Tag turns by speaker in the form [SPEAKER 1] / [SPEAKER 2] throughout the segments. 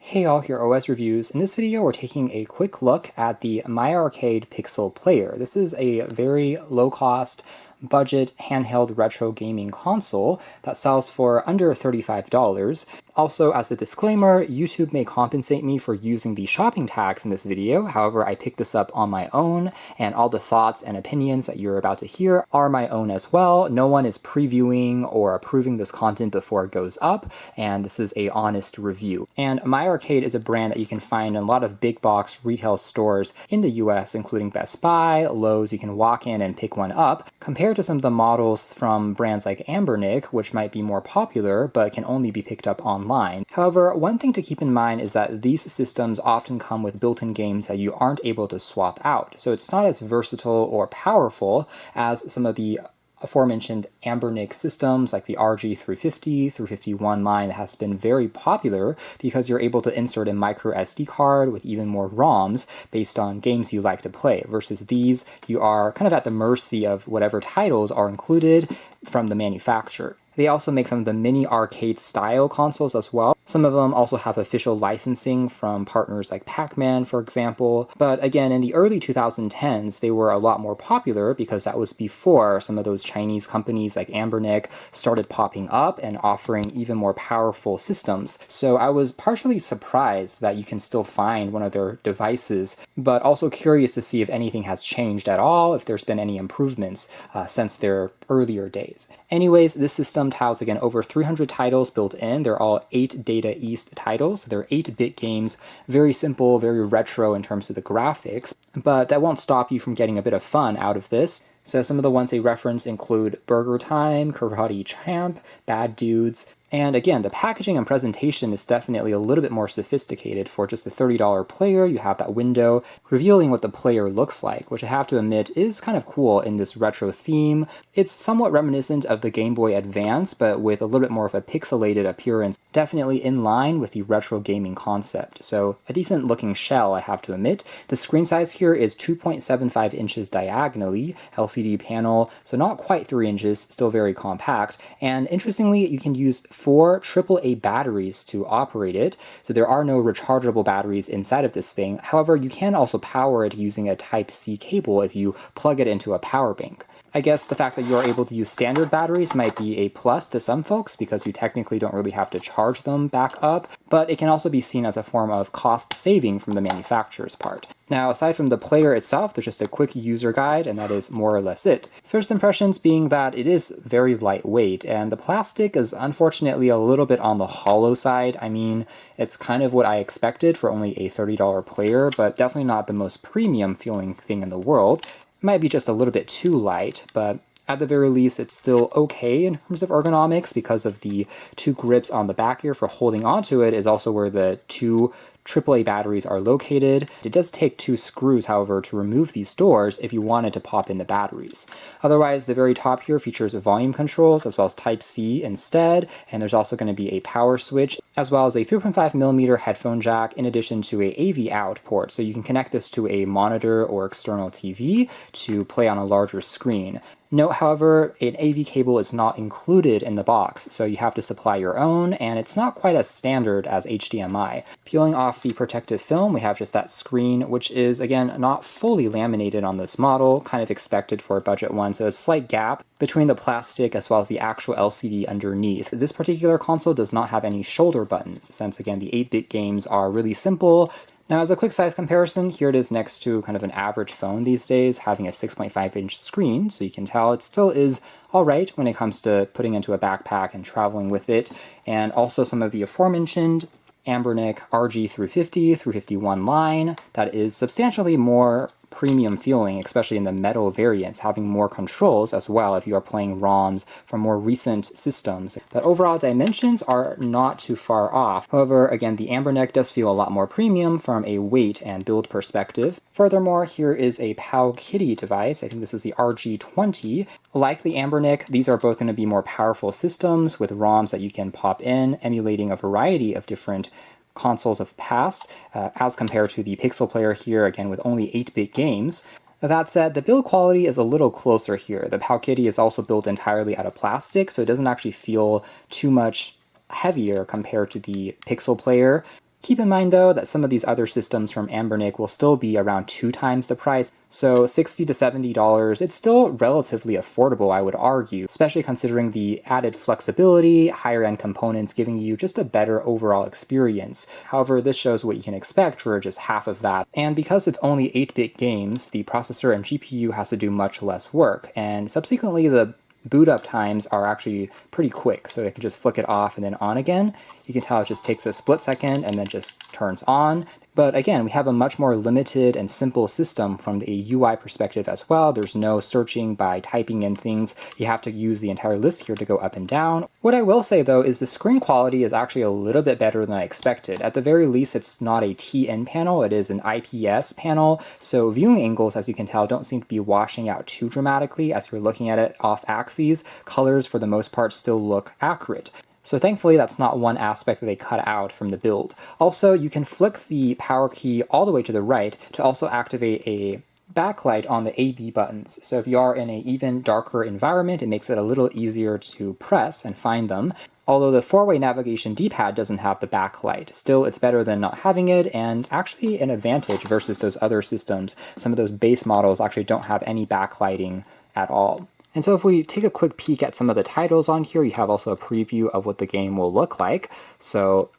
[SPEAKER 1] Hey all, here OS Reviews. In this video we're taking a quick look at the MyArcade Pixel Player. This is a very low-cost, budget, handheld retro gaming console that sells for under $35. Also, as a disclaimer, YouTube may compensate me for using the shopping tags in this video. However, I picked this up on my own, and all the thoughts and opinions that you're about to hear are my own as well. No one is previewing or approving this content before it goes up, and this is a honest review. And MyArcade is a brand that you can find in a lot of big box retail stores in the US, including Best Buy, Lowe's. You can walk in and pick one up, compared to some of the models from brands like Anbernic, which might be more popular but can only be picked up online. However, one thing to keep in mind is that these systems often come with built-in games that you aren't able to swap out, so it's not as versatile or powerful as some of the aforementioned Anbernic systems like the RG350, 351 line that has been very popular because you're able to insert a micro SD card with even more ROMs based on games you like to play, versus these, you are kind of at the mercy of whatever titles are included from the manufacturer. They also make some of the mini arcade style consoles as well. Some of them also have official licensing from partners like Pac-Man, for example. But again, in the early 2010s, they were a lot more popular because that was before some of those Chinese companies like Anbernic started popping up and offering even more powerful systems. So I was partially surprised that you can still find one of their devices, but also curious to see if anything has changed at all, if there's been any improvements since their earlier days. Anyways, this system touts, again, over 300 titles built in. They're all 8 Data East titles. So they're 8-bit games, very simple, very retro in terms of the graphics, but that won't stop you from getting a bit of fun out of this. So some of the ones they reference include BurgerTime, Karate Champ, Bad Dudes, and again, the packaging and presentation is definitely a little bit more sophisticated. For just a $30 player, you have that window revealing what the player looks like, which I have to admit is kind of cool in this retro theme. It's somewhat reminiscent of the Game Boy Advance, but with a little bit more of a pixelated appearance, definitely in line with the retro gaming concept. So a decent looking shell, I have to admit. The screen size here is 2.75 inches diagonally, LCD panel, so not quite 3 inches, still very compact. And interestingly, you can use 4 AAA batteries to operate it, so there are no rechargeable batteries inside of this thing. However, you can also power it using a Type-C cable if you plug it into a power bank. I guess the fact that you're able to use standard batteries might be a plus to some folks because you technically don't really have to charge them back up, but it can also be seen as a form of cost saving from the manufacturer's part. Now, aside from the player itself, there's just a quick user guide, and that is more or less it. First impressions being that it is very lightweight, and the plastic is unfortunately a little bit on the hollow side. I mean, it's kind of what I expected for only a $30 player, but definitely not the most premium feeling thing in the world. It might be just a little bit too light, but at the very least, it's still okay in terms of ergonomics because of the 2 grips on the back here for holding onto it is also where the 2 AAA batteries are located. It does take 2 screws, however, to remove these doors if you wanted to pop in the batteries. Otherwise, the very top here features volume controls as well as Type-C instead, and there's also going to be a power switch as well as a 3.5mm headphone jack in addition to a AV out port, so you can connect this to a monitor or external TV to play on a larger screen. Note, however, an AV cable is not included in the box, so you have to supply your own, and it's not quite as standard as HDMI. Peeling off the protective film, we have just that screen, which is, again, not fully laminated on this model, kind of expected for a budget one, so a slight gap between the plastic as well as the actual LCD underneath. This particular console does not have any shoulder buttons, since, again, the 8-bit games are really simple. Now, as a quick size comparison, here it is next to kind of an average phone these days, having a 6.5-inch screen, so you can tell it still is alright when it comes to putting into a backpack and traveling with it, and also some of the aforementioned Anbernic RG350, 351 line that is substantially more premium feeling, especially in the metal variants, having more controls as well if you are playing ROMs from more recent systems. The overall dimensions are not too far off. However, again, the Anbernic does feel a lot more premium from a weight and build perspective. Furthermore, here is a Powkiddy device. I think this is the RG20. Like the Anbernic, these are both going to be more powerful systems with ROMs that you can pop in, emulating a variety of different consoles of past, as compared to the Pixel Player here, again with only 8-bit games. That said, the build quality is a little closer here. The Powkiddy is also built entirely out of plastic, so it doesn't actually feel too much heavier compared to the Pixel Player. Keep in mind though that some of these other systems from Anbernic will still be around 2 times the price, so $60 to $70, it's still relatively affordable, I would argue, especially considering the added flexibility, higher end components giving you just a better overall experience. However, this shows what you can expect for just half of that, and because it's only 8-bit games, the processor and GPU has to do much less work, and subsequently the boot up times are actually pretty quick, so it can just flick it off and then on again. You can tell it just takes a split second and then just turns on. But again, we have a much more limited and simple system from the UI perspective as well. There's no searching by typing in things. You have to use the entire list here to go up and down. What I will say though is the screen quality is actually a little bit better than I expected. At the very least, it's not a TN panel, it is an IPS panel. So viewing angles, as you can tell, don't seem to be washing out too dramatically as you're looking at it off axes. Colors for the most part still look accurate. So thankfully that's not one aspect that they cut out from the build. Also, you can flick the power key all the way to the right to also activate a backlight on the AB buttons. So if you are in an even darker environment, it makes it a little easier to press and find them. Although the 4-way navigation D-pad doesn't have the backlight. Still, it's better than not having it, and actually an advantage versus those other systems. Some of those base models actually don't have any backlighting at all. And so if we take a quick peek at some of the titles on here, you have also a preview of what the game will look like. So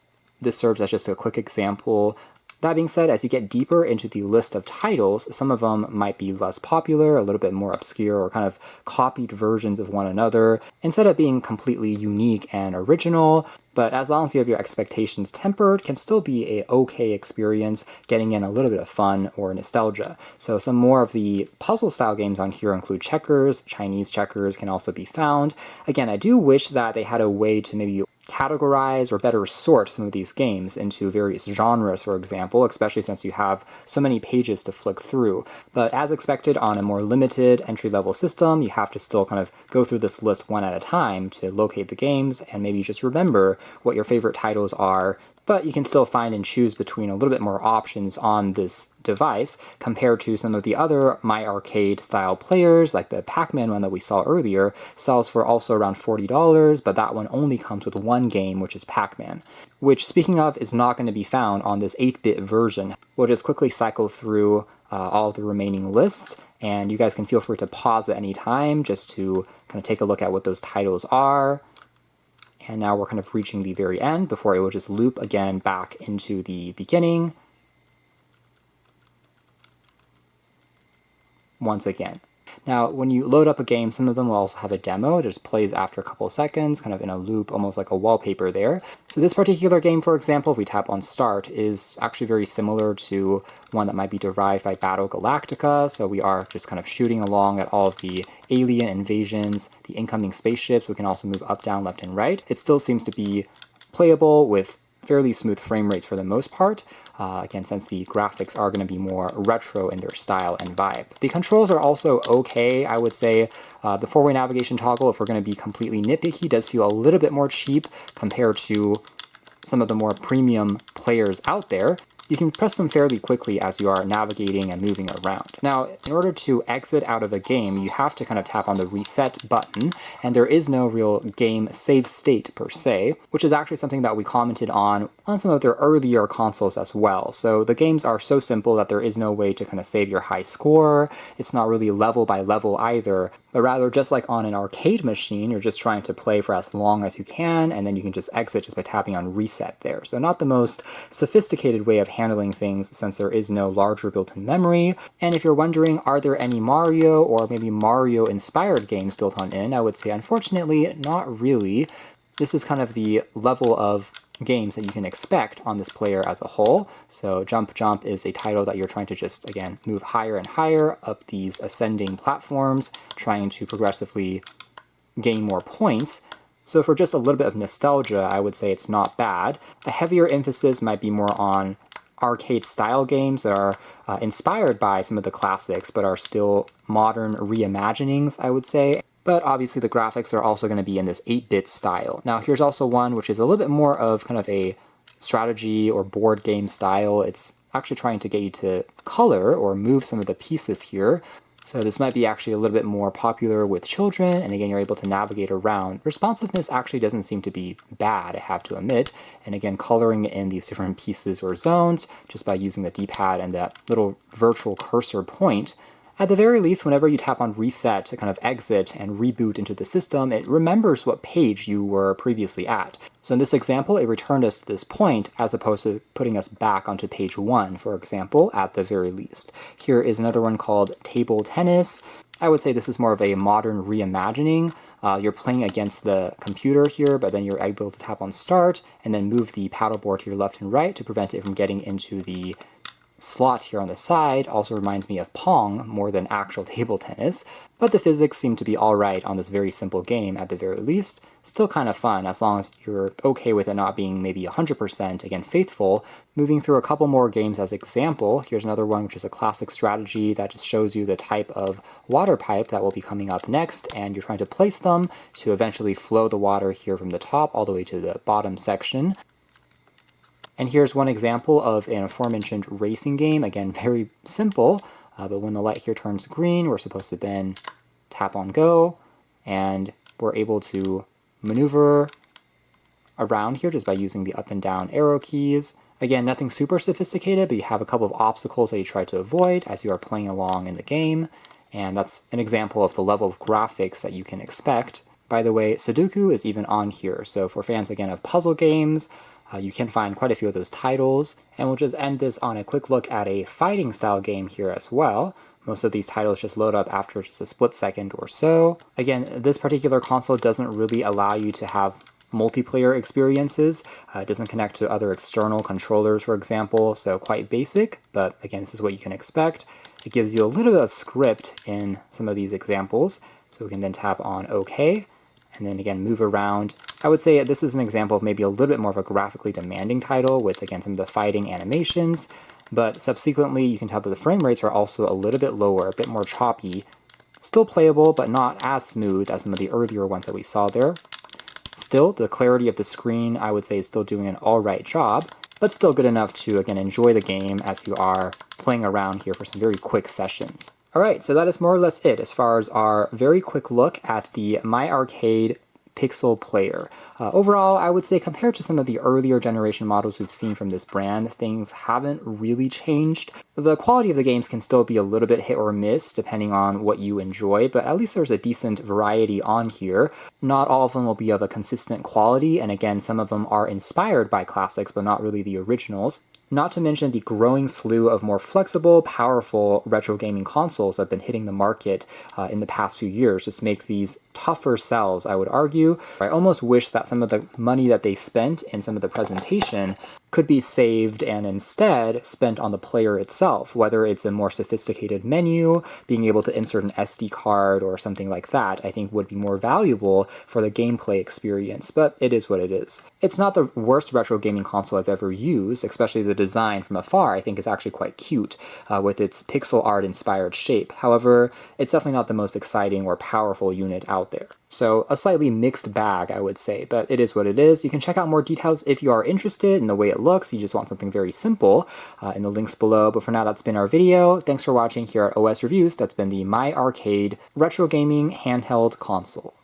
[SPEAKER 1] this serves as just a quick example. That being said, as you get deeper into the list of titles, some of them might be less popular, a little bit more obscure, or kind of copied versions of one another, instead of being completely unique and original. But as long as you have your expectations tempered, can still be a okay experience, getting in a little bit of fun or nostalgia. So some more of the puzzle style games on here include checkers. Chinese checkers can also be found. Again, I do wish that they had a way to maybe categorize or better sort some of these games into various genres, for example, especially since you have so many pages to flick through. But as expected on a more limited entry-level system, you have to still kind of go through this list one at a time to locate the games and maybe just remember what your favorite titles are. But you can still find and choose between a little bit more options on this device compared to some of the other My Arcade style players, like the Pac-Man one that we saw earlier, sells for also around $40, but that one only comes with one game, which is Pac-Man, which, speaking of, is not going to be found on this 8-bit version. We'll just quickly cycle through all of the remaining lists, and you guys can feel free to pause at any time just to kind of take a look at what those titles are. And now we're kind of reaching the very end before it will just loop again back into the beginning once again. Now, when you load up a game, some of them will also have a demo. It just plays after a couple of seconds, kind of in a loop, almost like a wallpaper there. So this particular game, for example, if we tap on Start, is actually very similar to one that might be derived by Battle Galactica. So we are just kind of shooting along at all of the alien invasions, the incoming spaceships. We can also move up, down, left, and right. It still seems to be playable with fairly smooth frame rates for the most part. Again, since the graphics are going to be more retro in their style and vibe. The controls are also okay, I would say. The 4-way navigation toggle, if we're going to be completely nitpicky, does feel a little bit more cheap compared to some of the more premium players out there. You can press them fairly quickly as you are navigating and moving around. Now, in order to exit out of a game, you have to kind of tap on the reset button, and there is no real game save state per se, which is actually something that we commented on some of their earlier consoles as well. So the games are so simple that there is no way to kind of save your high score. It's not really level by level either, but rather just like on an arcade machine, you're just trying to play for as long as you can, and then you can just exit just by tapping on reset there. So not the most sophisticated way of handling things since there is no larger built-in memory. And if you're wondering, are there any Mario or maybe Mario-inspired games built on in, I would say unfortunately not really. This is kind of the level of games that you can expect on this player as a whole. So Jump Jump is a title that you're trying to just, again, move higher and higher up these ascending platforms, trying to progressively gain more points. So for just a little bit of nostalgia, I would say it's not bad. A heavier emphasis might be more on arcade-style games that are inspired by some of the classics, but are still modern reimaginings, I would say. But obviously the graphics are also going to be in this 8-bit style. Now here's also one which is a little bit more of kind of a strategy or board game style. It's actually trying to get you to color or move some of the pieces here. So this might be actually a little bit more popular with children, and again, you're able to navigate around. Responsiveness actually doesn't seem to be bad, I have to admit. And again, coloring in these different pieces or zones just by using the D-pad and that little virtual cursor point. At the very least, whenever you tap on reset to kind of exit and reboot into the system, it remembers what page you were previously at. So in this example, it returned us to this point as opposed to putting us back onto page 1, for example, at the very least. Here is another one called Table Tennis. I would say this is more of a modern reimagining. You're playing against the computer here, but then you're able to tap on start and then move the paddleboard to your left and right to prevent it from getting into the slot here on the side. Also reminds me of Pong more than actual table tennis, but the physics seem to be alright on this very simple game at the very least. Still kind of fun as long as you're okay with it not being maybe 100% again faithful. Moving through a couple more games as example, here's another one which is a classic strategy that just shows you the type of water pipe that will be coming up next, and you're trying to place them to eventually flow the water here from the top all the way to the bottom section. And here's one example of an aforementioned racing game. Again, very simple, but when the light here turns green, we're supposed to then tap on go, and we're able to maneuver around here just by using the up and down arrow keys. Again, nothing super sophisticated, but you have a couple of obstacles that you try to avoid as you are playing along in the game, and that's an example of the level of graphics that you can expect. By the way, Sudoku is even on here, so for fans again of puzzle games, you can find quite a few of those titles, and we'll just end this on a quick look at a fighting style game here as well. Most of these titles just load up after just a split second or so. Again, this particular console doesn't really allow you to have multiplayer experiences. It doesn't connect to other external controllers, for example, so quite basic, but again, this is what you can expect. It gives you a little bit of script in some of these examples, so we can then tap on OK, and then again move around. I would say this is an example of maybe a little bit more of a graphically demanding title with, again, some of the fighting animations, but subsequently you can tell that the frame rates are also a little bit lower, a bit more choppy. Still playable, but not as smooth as some of the earlier ones that we saw there. Still, the clarity of the screen, I would say, is still doing an alright job, but still good enough to, again, enjoy the game as you are playing around here for some very quick sessions. Alright, so that is more or less it as far as our very quick look at the MyArcade Pixel Player. Overall, I would say compared to some of the earlier generation models we've seen from this brand, things haven't really changed. The quality of the games can still be a little bit hit or miss depending on what you enjoy, but at least there's a decent variety on here. Not all of them will be of a consistent quality, and again, some of them are inspired by classics, but not really the originals. Not to mention the growing slew of more flexible, powerful retro gaming consoles that have been hitting the market in the past few years just make these tougher sells, I would argue. I almost wish that some of the money that they spent in some of the presentation could be saved and instead spent on the player itself, whether it's a more sophisticated menu, being able to insert an SD card or something like that, I think would be more valuable for the gameplay experience, but it is what it is. It's not the worst retro gaming console I've ever used, especially the design from afar I think is actually quite cute with its pixel art inspired shape. However, it's definitely not the most exciting or powerful unit out there. So a slightly mixed bag, I would say, but it is what it is. You can check out more details if you are interested in the way it looks. You just want something very simple in the links below. But for now, that's been our video. Thanks for watching here at OS Reviews. That's been the MyArcade Retro Gaming Handheld Console.